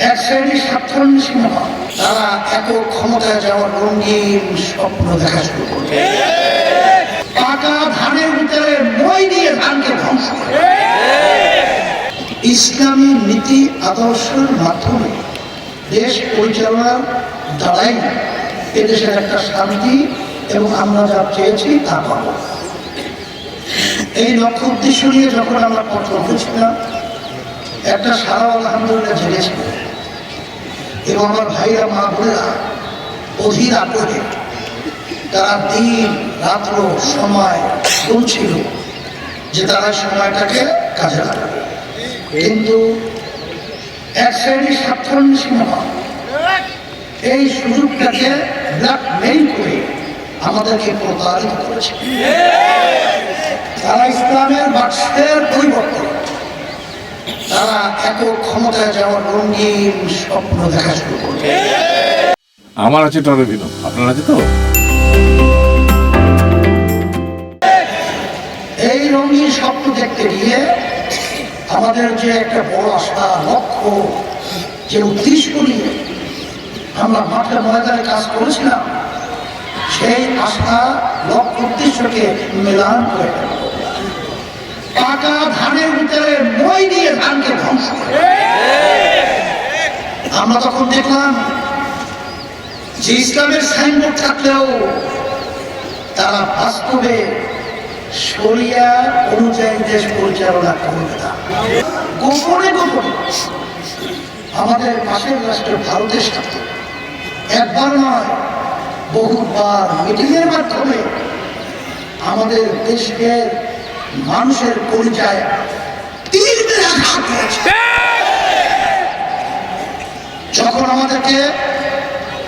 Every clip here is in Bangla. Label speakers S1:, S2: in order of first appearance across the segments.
S1: এক শ্রেণীর স্বার্থান্বেষী মহা, তারা একক ক্ষমতায় যাওয়ার রঙিন স্বপ্ন দেখা শুরু করবে। পাকা ধানের ভিতরে মই দিয়ে ধানকে ধ্বংস করে ইসলামী নীতি আদর্শের মাধ্যমে দেশ পরিচালনার দ্বারাই এদেশের একটা শান্তি এবং আমরা যা চেয়েছি তা পাব। এই লক্ষ্য উদ্দেশ্য নিয়ে যখন আমরা পত্র হয়েছিলাম, একটা সারা আলহামদুলিল্লাহ জেগেছিল এবং আমার ভাইরা মা বোনেরা অধীর আগ্রহে তারা দিন রাত্র সময় বলছিল যে তারা সময়টাকে কাজে লাগাবে, কিন্তু এক শ্রেণীর স্বার্থান্বেষী মহা এই সুযোগটাকে ব্ল্যাকমেইল করে আমাদেরকে প্রতারিত করেছে। তারা ইসলামের বাক্সের পরিবর্তন, তারা একক ক্ষমতায় যাওয়ার রঙিন স্বপ্ন দেখা শুরু করবে।
S2: আমার আছে টরবিনো, আপনার আছে তো?
S1: এই রঙিন স্বপ্ন দেখতে গিয়ে আমাদের যে একটা বড় আশা, লক্ষ্য, যে উদ্দেশ্য নিয়ে আমরা মাঠে ময়দানে কাজ করেছিলাম, সেই আশা লক্ষ্য উদ্দেশ্যকে মেলান করে পাকা ধানের ভিতরে মই দিয়ে ধানকে ধ্বংস করে। আমরা তখন দেখলাম যে ইসলামের সাইনবোর্ড থাকলেও তারা বাস্তবে শরিয়া অনুযায়ী দেশ পরিচালনা করবে না। গোপনে গোপনে আমাদের পাশের রাষ্ট্র ভারতের সাথে একবার নয় বহুবার মিটিংয়ের মাধ্যমে আমাদের দেশের মানুষের পরিচয় তীর মেরে আঘাত করেছে। যখন আমাদেরকে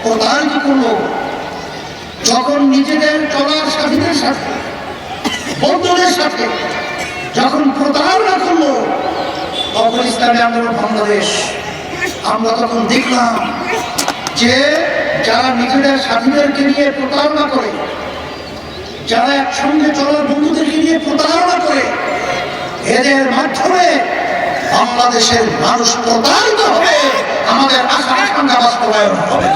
S1: প্রতারিত করলো, যখন নিজেদের চলার সাথীদের সাথে বন্ধুদের সাথে যখন প্রতারণা করলো, তখন ইসলামী আন্দোলন বাংলাদেশ আমরা তখন দেখলাম যে যারা নিজেদের সাথীদেরকে নিয়ে প্রতারণা করে, যারা একসঙ্গে চলার বন্ধুদেরকে নিয়ে প্রতারণা করে, এদের মাধ্যমে বাংলাদেশের মানুষ প্রতারিত হবে, আমাদের আশা আকাঙ্ক্ষা বাস্তবায়ন হবে।